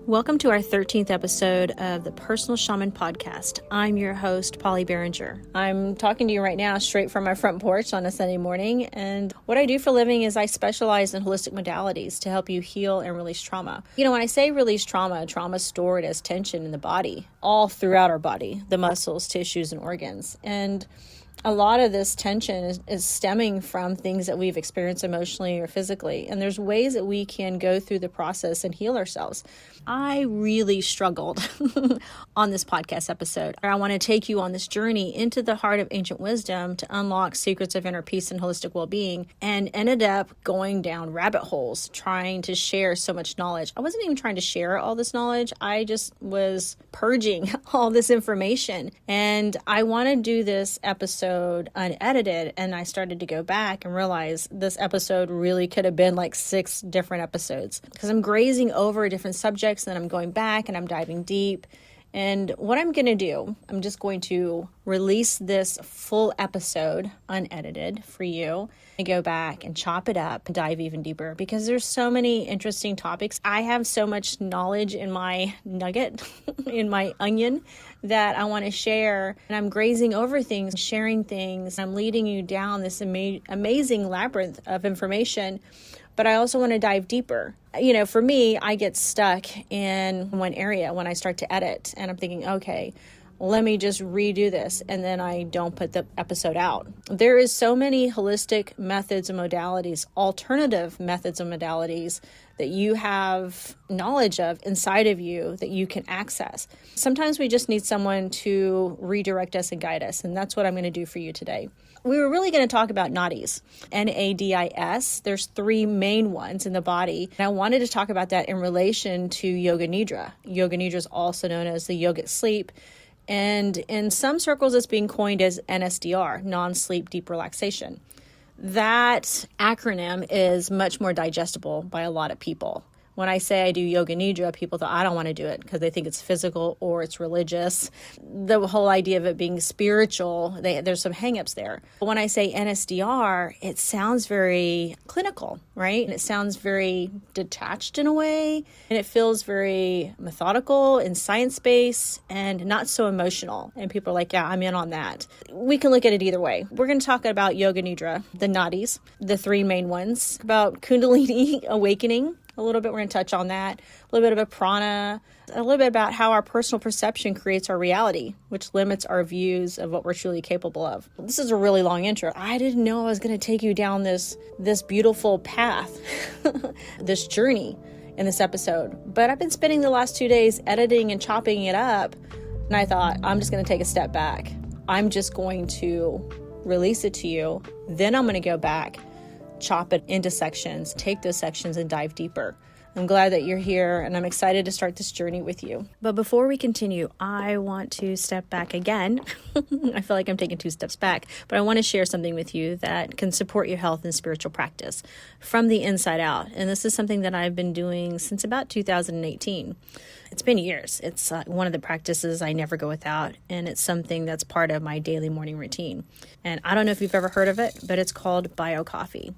Welcome to our 13th episode of the Personal Shaman podcast. I'm your host, Polly Behringer. I'm talking to you right now straight from my front porch on a Sunday morning. And what I do for a living is I specialize in holistic modalities to help you heal and release trauma. You know, when I say release trauma is stored as tension in the body, all throughout our body, the muscles, tissues, and organs. And a lot of this tension is stemming from things that we've experienced emotionally or physically. And there's ways that we can go through the process and heal ourselves. I really struggled on this podcast episode. I want to take you on this journey into the heart of ancient wisdom to unlock secrets of inner peace and holistic well-being, and ended up going down rabbit holes trying to share so much knowledge. I wasn't even trying to share all this knowledge. I just was purging all this information. And I want to do this episode unedited, and I started to go back and realize this episode really could have been like 6 different episodes, because I'm grazing over different subjects, and then I'm going back and I'm diving deep. And what I'm going to do, I'm just going to release this full episode unedited for you and go back and chop it up and dive even deeper, because there's so many interesting topics. I have so much knowledge in my nugget, in my onion, that I want to share. And I'm grazing over things, sharing things. I'm leading you down this amazing labyrinth of information. But I also want to dive deeper. You know, for me, I get stuck in one area when I start to edit, and I'm thinking, okay, let me just redo this, and then I don't put the episode out. There is so many holistic methods and modalities, alternative methods and modalities that you have knowledge of inside of you that you can access. Sometimes we just need someone to redirect us and guide us, and that's what I'm going to do for you today. We were really going to talk about nadis, N-A-D-I-S. There's 3 main ones in the body. And I wanted to talk about that in relation to Yoga Nidra. Yoga Nidra is also known as the yogic sleep. And in some circles, it's being coined as NSDR, non-sleep deep relaxation. That acronym is much more digestible by a lot of people. When I say I do Yoga Nidra, people thought I don't want to do it because they think it's physical or it's religious. The whole idea of it being spiritual, there's some hangups there. But when I say NSDR, it sounds very clinical, right? And it sounds very detached in a way, and it feels very methodical and science-based and not so emotional. And people are like, yeah, I'm in on that. We can look at it either way. We're going to talk about Yoga Nidra, the nadis, the 3 main ones, about Kundalini awakening. A little bit, we're going to touch on that. A little bit about prana, a little bit about how our personal perception creates our reality, which limits our views of what we're truly capable of. This is a really long intro. I didn't know I was going to take you down this beautiful path, this journey in this episode. But I've been spending the last 2 days editing and chopping it up, and I thought, I'm just going to take a step back. I'm just going to release it to you. Then I'm going to go back, chop it into sections, take those sections and dive deeper. I'm glad that you're here, and I'm excited to start this journey with you. But before we continue, I want to step back again. I feel like I'm taking 2 steps back, but I want to share something with you that can support your health and spiritual practice from the inside out. And this is something that I've been doing since about 2018. It's been years. It's one of the practices I never go without, and it's something that's part of my daily morning routine. And I don't know if you've ever heard of it, but it's called bio coffee.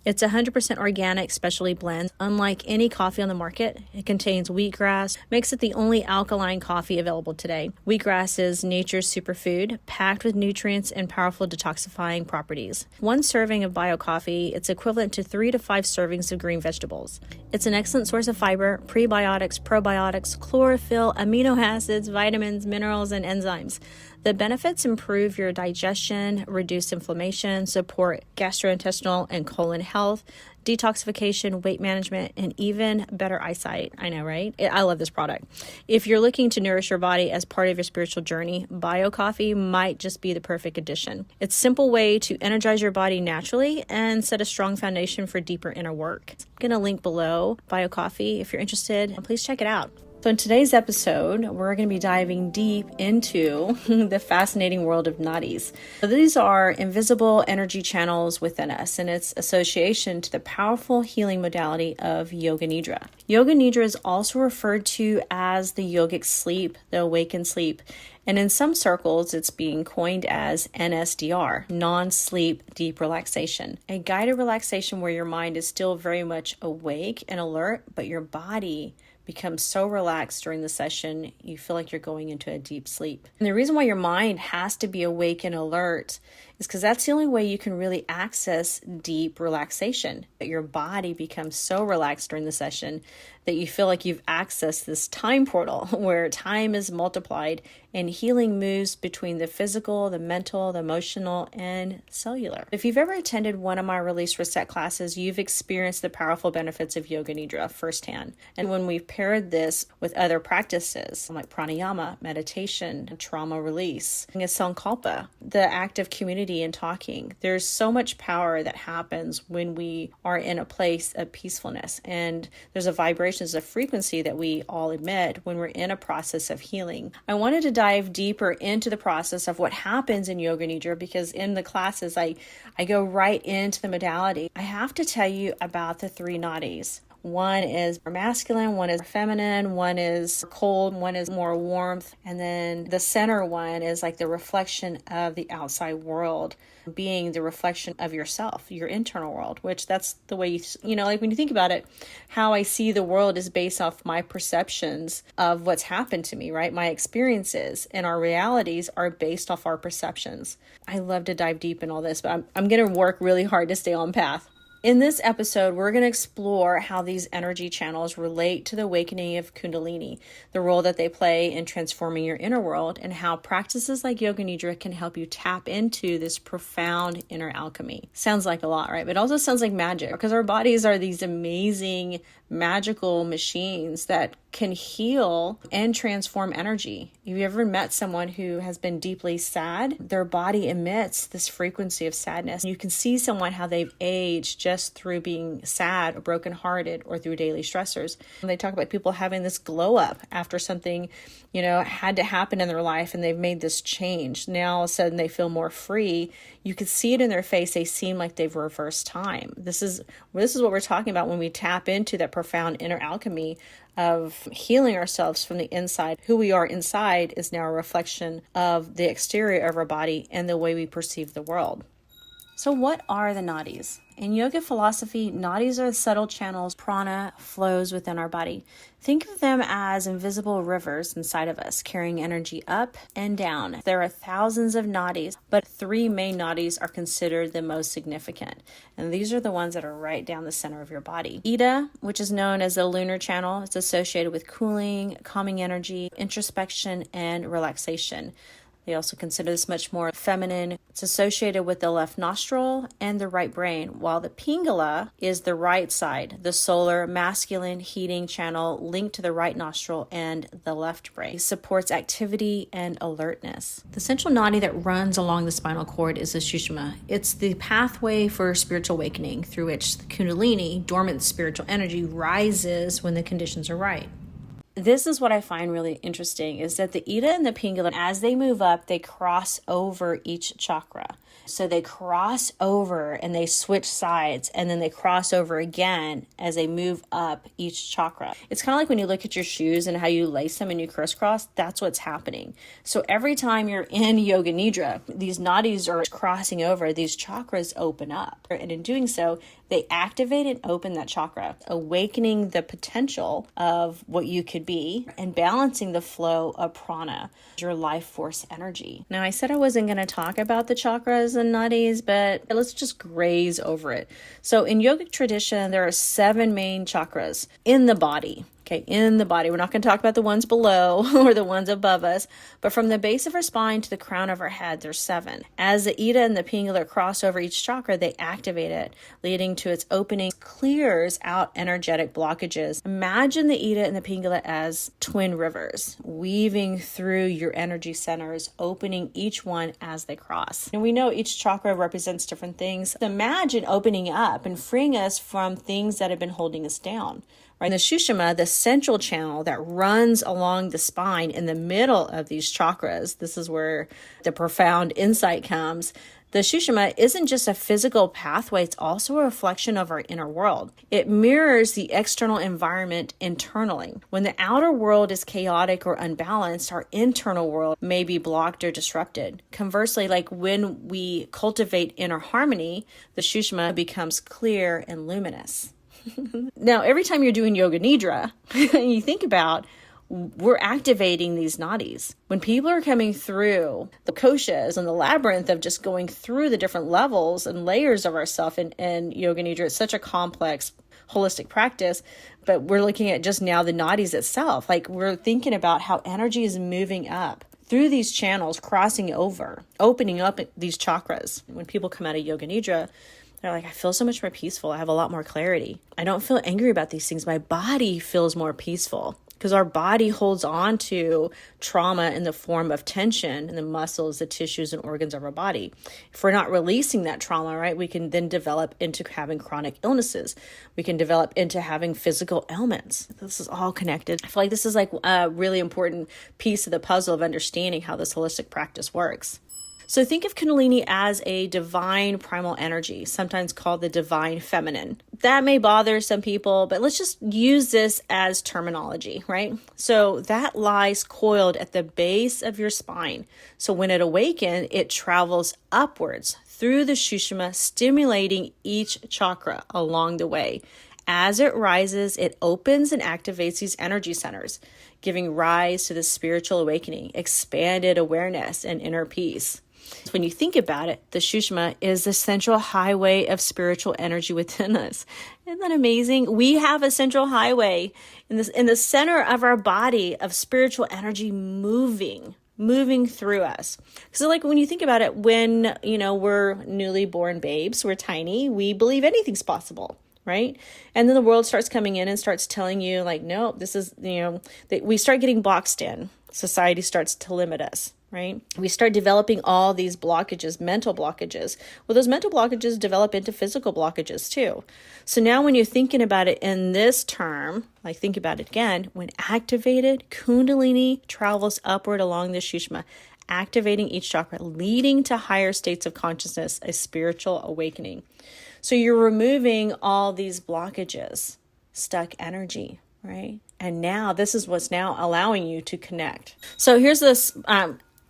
It's 100% organic specialty blend. Unlike any coffee on the market, it contains wheatgrass, makes it the only alkaline coffee available today. Wheatgrass is nature's superfood, packed with nutrients and powerful detoxifying properties. 1 serving of bio coffee, it's equivalent to 3 to 5 servings of green vegetables. It's an excellent source of fiber, prebiotics, probiotics, chlorophyll, amino acids, vitamins, minerals, and enzymes. The benefits improve your digestion, reduce inflammation, support gastrointestinal and colon health, detoxification, weight management, and even better eyesight. I know, right? I love this product. If you're looking to nourish your body as part of your spiritual journey, bio coffee might just be the perfect addition. It's a simple way to energize your body naturally and set a strong foundation for deeper inner work. I'm going to link below bio coffee. If you're interested, please check it out. So in today's episode, we're going to be diving deep into the fascinating world of nadis. So these are invisible energy channels within us, and its association to the powerful healing modality of Yoga Nidra. Yoga Nidra is also referred to as the yogic sleep, the awakened sleep, And in some circles, it's being coined as NSDR, non-sleep deep relaxation, a guided relaxation where your mind is still very much awake and alert, but your body becomes so relaxed during the session, you feel like you're going into a deep sleep. And the reason why your mind has to be awake and alert is because that's the only way you can really access deep relaxation. That your body becomes so relaxed during the session that you feel like you've accessed this time portal where time is multiplied and healing moves between the physical, the mental, the emotional, and cellular. If you've ever attended one of my Release Reset classes, you've experienced the powerful benefits of Yoga Nidra firsthand. And when we've paired this with other practices like pranayama, meditation, trauma release, sankalpa, the act of community and talking, there's so much power that happens when we are in a place of peacefulness. And there's a vibration, there's a frequency that we all emit when we're in a process of healing. I wanted to dive deeper into the process of what happens in Yoga Nidra because in the classes, I go right into the modality. I have to tell you about the 3 nadis. One is more masculine, one is feminine, one is cold, one is more warmth. And then the center one is like the reflection of the outside world, being the reflection of yourself, your internal world, which that's the way, like when you think about it, how I see the world is based off my perceptions of what's happened to me, right? My experiences and our realities are based off our perceptions. I love to dive deep in all this, but I'm going to work really hard to stay on path. In this episode, we're going to explore how these energy channels relate to the awakening of Kundalini, the role that they play in transforming your inner world, and how practices like Yoga Nidra can help you tap into this profound inner alchemy. Sounds like a lot, right? But it also sounds like magic because our bodies are these amazing magical machines that can heal and transform energy. Have you ever met someone who has been deeply sad? Their body emits this frequency of sadness. You can see someone how they've aged just through being sad or brokenhearted or through daily stressors. And they talk about people having this glow up after something, had to happen in their life and they've made this change. Now all of a sudden they feel more free. You can see it in their face. They seem like they've reversed time. This is what we're talking about when we tap into that profound inner alchemy of healing ourselves from the inside. Who we are inside is now a reflection of the exterior of our body and the way we perceive the world. So what are the nadis? In yoga philosophy, nadis are the subtle channels prana flows within our body. Think of them as invisible rivers inside of us, carrying energy up and down. There are thousands of nadis, but 3 main nadis are considered the most significant. And these are the ones that are right down the center of your body. Ida, which is known as the lunar channel, it's associated with cooling, calming energy, introspection, and relaxation. They also consider this much more feminine. It's associated with the left nostril and the right brain, while the Pingala is the right side, the solar masculine heating channel linked to the right nostril and the left brain. It supports activity and alertness. The central nadi that runs along the spinal cord is the Sushumna. It's the pathway for spiritual awakening through which the Kundalini, dormant spiritual energy, rises when the conditions are right. This is what I find really interesting is that the Ida and the Pingala, as they move up, they cross over each chakra. So they cross over and they switch sides and then they cross over again as they move up each chakra. It's kind of like when you look at your shoes and how you lace them and you crisscross, that's what's happening. So every time you're in Yoga Nidra, these nadis are crossing over, these chakras open up. And in doing so, they activate and open that chakra, awakening the potential of what you could be and balancing the flow of prana, your life force energy. Now, I said I wasn't going to talk about the chakras and nadis, but let's just graze over it. So in yogic tradition, there are 7 main chakras in the body. Okay, in the body. We're not going to talk about the ones below or the ones above us, but from the base of our spine to the crown of our head, there's 7. As the Ida and the Pingala cross over each chakra, they activate it, leading to its opening, clears out energetic blockages. Imagine the Ida and the Pingala as twin rivers, weaving through your energy centers, opening each one as they cross. And we know each chakra represents different things. Imagine opening up and freeing us from things that have been holding us down. Right? The Sushumna, the central channel that runs along the spine in the middle of these chakras, this is where the profound insight comes. The Sushumna isn't just a physical pathway, it's also a reflection of our inner world. It mirrors the external environment internally. When the outer world is chaotic or unbalanced, our internal world may be blocked or disrupted. Conversely, like when we cultivate inner harmony, the Sushumna becomes clear and luminous. Now, every time you're doing Yoga Nidra, you think about we're activating these nadis. When people are coming through the koshas and the labyrinth of just going through the different levels and layers of ourself in Yoga Nidra, it's such a complex, holistic practice, but we're looking at just now the nadis itself. Like we're thinking about how energy is moving up through these channels, crossing over, opening up these chakras. When people come out of Yoga Nidra, they're like, I feel so much more peaceful. I have a lot more clarity. I don't feel angry about these things. My body feels more peaceful. Because our body holds on to trauma in the form of tension in the muscles, the tissues, and organs of our body. If we're not releasing that trauma, right, we can then develop into having chronic illnesses. We can develop into having physical ailments. This is all connected. I feel like this is like a really important piece of the puzzle of understanding how this holistic practice works. So think of Kundalini as a divine primal energy, sometimes called the divine feminine. That may bother some people, but let's just use this as terminology, right? So that lies coiled at the base of your spine. So when it awakens, it travels upwards through the Sushumna, stimulating each chakra along the way. As it rises, it opens and activates these energy centers, giving rise to the spiritual awakening, expanded awareness, and inner peace. When you think about it, the Sushumna is the central highway of spiritual energy within us. Isn't that amazing? We have a central highway in the center of our body of spiritual energy moving through us. So like when you think about it, when, we're newly born babes, we're tiny, we believe anything's possible. Right? And then the world starts coming in and starts telling you like, no, this is, we start getting boxed in. Society starts to limit us, right? We start developing all these blockages, mental blockages. Well, those mental blockages develop into physical blockages too. So now when you're thinking about it in this term, like think about it again, when activated, Kundalini travels upward along the Sushumna, activating each chakra, leading to higher states of consciousness, a spiritual awakening. So you're removing all these blockages, stuck energy, right? And now this is what's now allowing you to connect. So here's this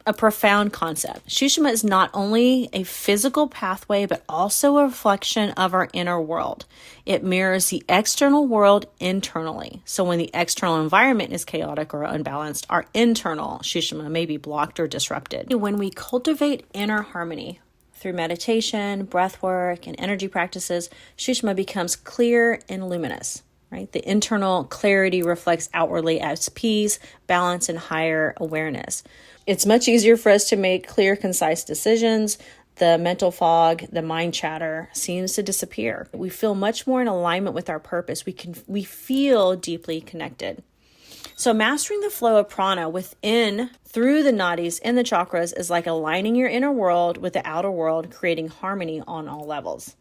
a profound concept. Sushumna is not only a physical pathway, but also a reflection of our inner world. It mirrors the external world internally. So when the external environment is chaotic or unbalanced, our internal Sushumna may be blocked or disrupted. When we cultivate inner harmony, through meditation, breath work, and energy practices, Sushumna becomes clear and luminous, right? The internal clarity reflects outwardly as peace, balance, and higher awareness. It's much easier for us to make clear, concise decisions. The mental fog, the mind chatter seems to disappear. We feel much more in alignment with our purpose. We feel deeply connected. So mastering the flow of prana within, through the nadis and the chakras is like aligning your inner world with the outer world, creating harmony on all levels.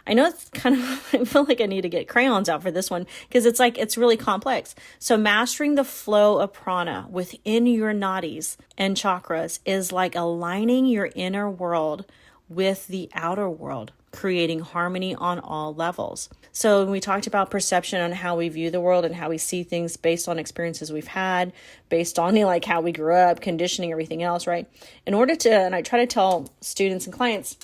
I know it's kind of, I feel like I need to get crayons out for this one because it's really complex. So mastering the flow of prana within your nadis and chakras is like aligning your inner world with the outer world, creating harmony on all levels. So when we talked about perception on how we view the world and how we see things based on experiences we've had, based on like how we grew up, conditioning, everything else, right? In order to, and I try to tell students and clients,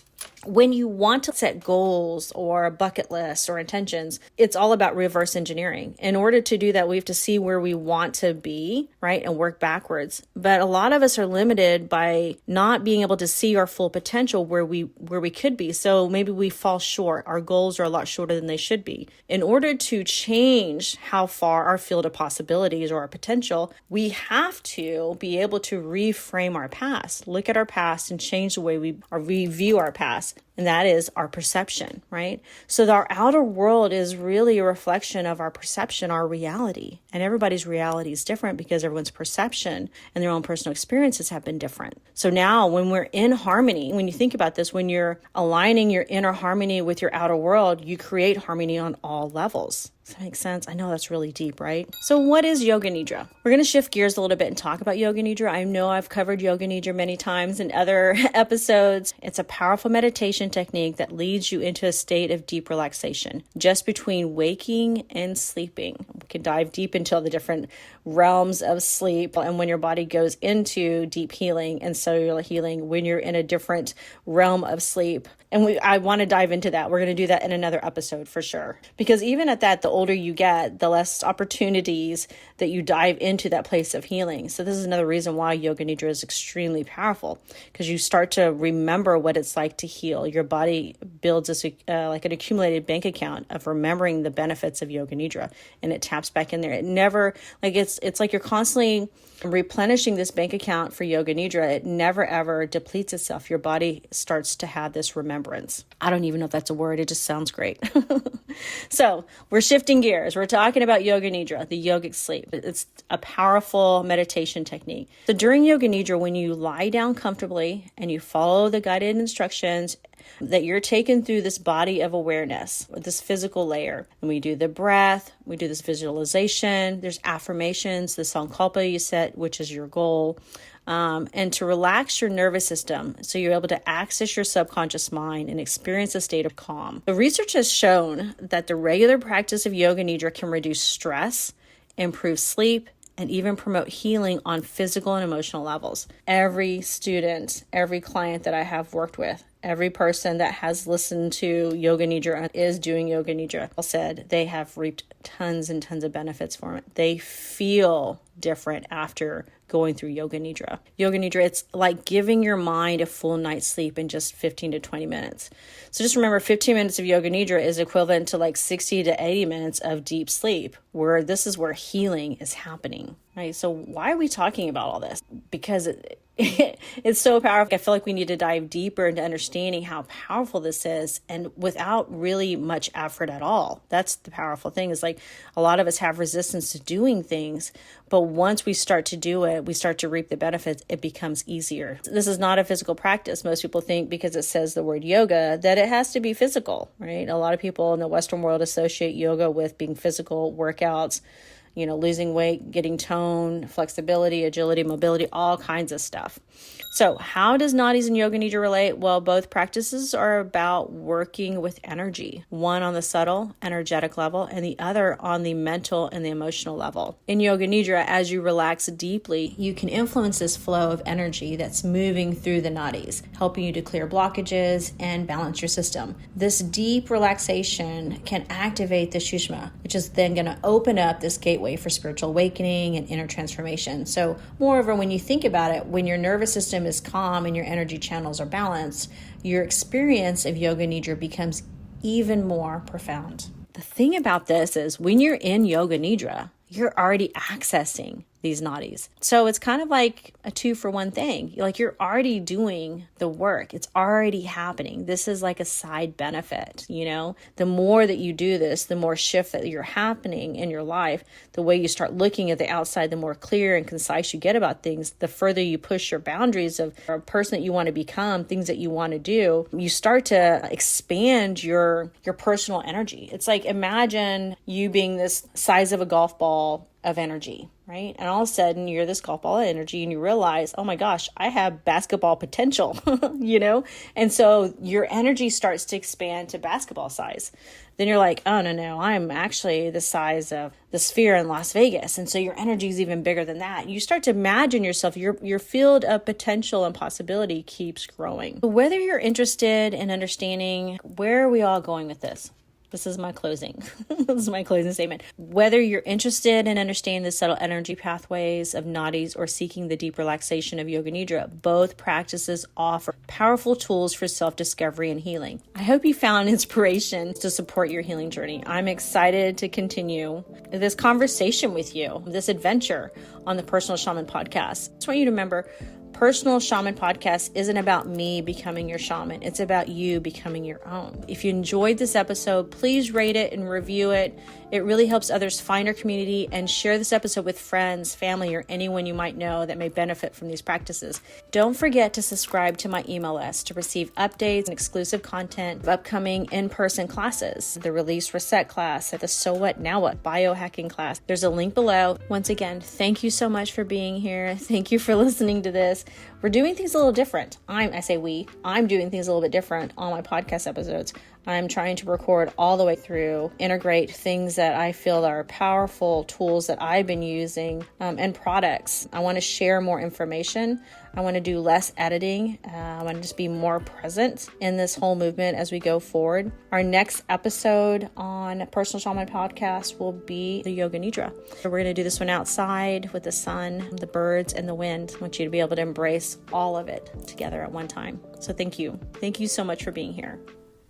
when you want to set goals or a bucket list or intentions, it's all about reverse engineering. In order to do that, we have to see where we want to be, right? And work backwards. But a lot of us are limited by not being able to see our full potential where we could be. So maybe we fall short. Our goals are a lot shorter than they should be. In order to change how far our field of possibilities or our potential, we have to be able to reframe our past, look at our past and change the way we view our past. and that is our perception, right? So our outer world is really a reflection of our perception, our reality. And everybody's reality is different because everyone's perception and their own personal experiences have been different. So now when we're in harmony, when you think about this, when you're aligning your inner harmony with your outer world, you create harmony on all levels. Does that make sense? I know that's really deep, right? So what is Yoga Nidra? We're going to shift gears a little bit and talk about Yoga Nidra. I know I've covered Yoga Nidra many times in other episodes. It's a powerful meditation technique that leads you into a state of deep relaxation, just between waking and sleeping. We can dive deep into the different realms of sleep and when your body goes into deep healing and cellular healing, when you're in a different realm of sleep. And I want to dive into that. We're going to do that in another episode for sure. Because even at that, the older you get, the less opportunities that you dive into that place of healing. So this is another reason why Yoga Nidra is extremely powerful, because you start to remember what it's like to heal. Your body builds this like an accumulated bank account of remembering the benefits of Yoga Nidra, and it taps back in there. It never, like it's like you're constantly replenishing this bank account for Yoga Nidra. It never ever depletes itself. Your body starts to have this remembrance. I don't even know if that's a word. It just sounds great. So we're shifting gears. We're talking about Yoga Nidra, the yogic sleep. It's a powerful meditation technique. So during Yoga Nidra, when you lie down comfortably and you follow the guided instructions, that you're taken through this body of awareness, this physical layer. And we do the breath, we do this visualization, there's affirmations, the sankalpa you set, which is your goal. And to relax your nervous system so you're able to access your subconscious mind and experience a state of calm. The research has shown that the regular practice of Yoga Nidra can reduce stress, improve sleep, and even promote healing on physical and emotional levels. Every student, every client that I have worked with, every person that has listened to Yoga Nidra is doing Yoga Nidra said they have reaped tons and tons of benefits from it. They feel different after going through Yoga Nidra. Yoga Nidra, it's like giving your mind a full night's sleep in just 15 to 20 minutes. So just remember, 15 minutes of Yoga Nidra is equivalent to like 60 to 80 minutes of deep sleep, where this is where healing is happening, right? So why are we talking about all this? Because it's so powerful. I feel like we need to dive deeper into understanding how powerful this is, and without really much effort at all. That's the powerful thing, is like a lot of us have resistance to doing things, but once we start to do it, we start to reap the benefits. It becomes easier. This is not a physical practice. Most people think because it says the word yoga that it has to be physical, right? A lot of people in the Western world associate yoga with being physical workouts, losing weight, getting tone, flexibility, agility, mobility, all kinds of stuff. So how does nadis and Yoga Nidra relate? Well, both practices are about working with energy, one on the subtle, energetic level, and the other on the mental and the emotional level. In Yoga Nidra, as you relax deeply, you can influence this flow of energy that's moving through the nadis, helping you to clear blockages and balance your system. This deep relaxation can activate the Sushumna, which is then going to open up this gateway for spiritual awakening and inner transformation. So moreover, when you think about it, when your nervous system is calm and your energy channels are balanced, your experience of Yoga Nidra becomes even more profound. The thing about this is when you're in Yoga Nidra, you're already accessing these nadis. So it's kind of like a 2-for-1 thing. Like you're already doing the work. It's already happening. This is like a side benefit, The more that you do this, the more shift that you're happening in your life, the way you start looking at the outside, the more clear and concise you get about things, the further you push your boundaries of a person that you want to become, things that you want to do, you start to expand your personal energy. It's like, imagine you being this size of a golf ball of energy, right? And all of a sudden you're this golf ball of energy and you realize, oh my gosh, I have basketball potential, And so your energy starts to expand to basketball size. Then you're like, oh no, I'm actually the size of the sphere in Las Vegas. And so your energy is even bigger than that. You start to imagine yourself, your field of potential and possibility keeps growing. Whether you're interested in understanding, where are we all going with this? This is my closing. This is my closing statement. Whether you're interested in understanding the subtle energy pathways of nadis or seeking the deep relaxation of Yoga Nidra, both practices offer powerful tools for self-discovery and healing. I hope you found inspiration to support your healing journey. I'm excited to continue this conversation with you, this adventure on the Personal Shaman podcast. I just want you to remember, Personal Shaman Podcast isn't about me becoming your shaman. It's about you becoming your own. If you enjoyed this episode, please rate it and review it. It really helps others find our community, and share this episode with friends, family, or anyone you might know that may benefit from these practices. Don't forget to subscribe to my email list to receive updates and exclusive content of upcoming in-person classes, the Release Reset class, the So What Now What biohacking class. There's a link below. Once again, thank you so much for being here. Thank you for listening to this. We're doing things a little different. I'm doing things a little bit different on my podcast episodes. I'm trying to record all the way through, integrate things that I feel are powerful tools that I've been using, and products. I want to share more information. I want to do less editing. I want to just be more present in this whole movement as we go forward. Our next episode on Personal Shaman Podcast will be the Yoga Nidra. We're going to do this one outside with the sun, the birds, and the wind. I want you to be able to embrace all of it together at one time. So thank you. Thank you so much for being here.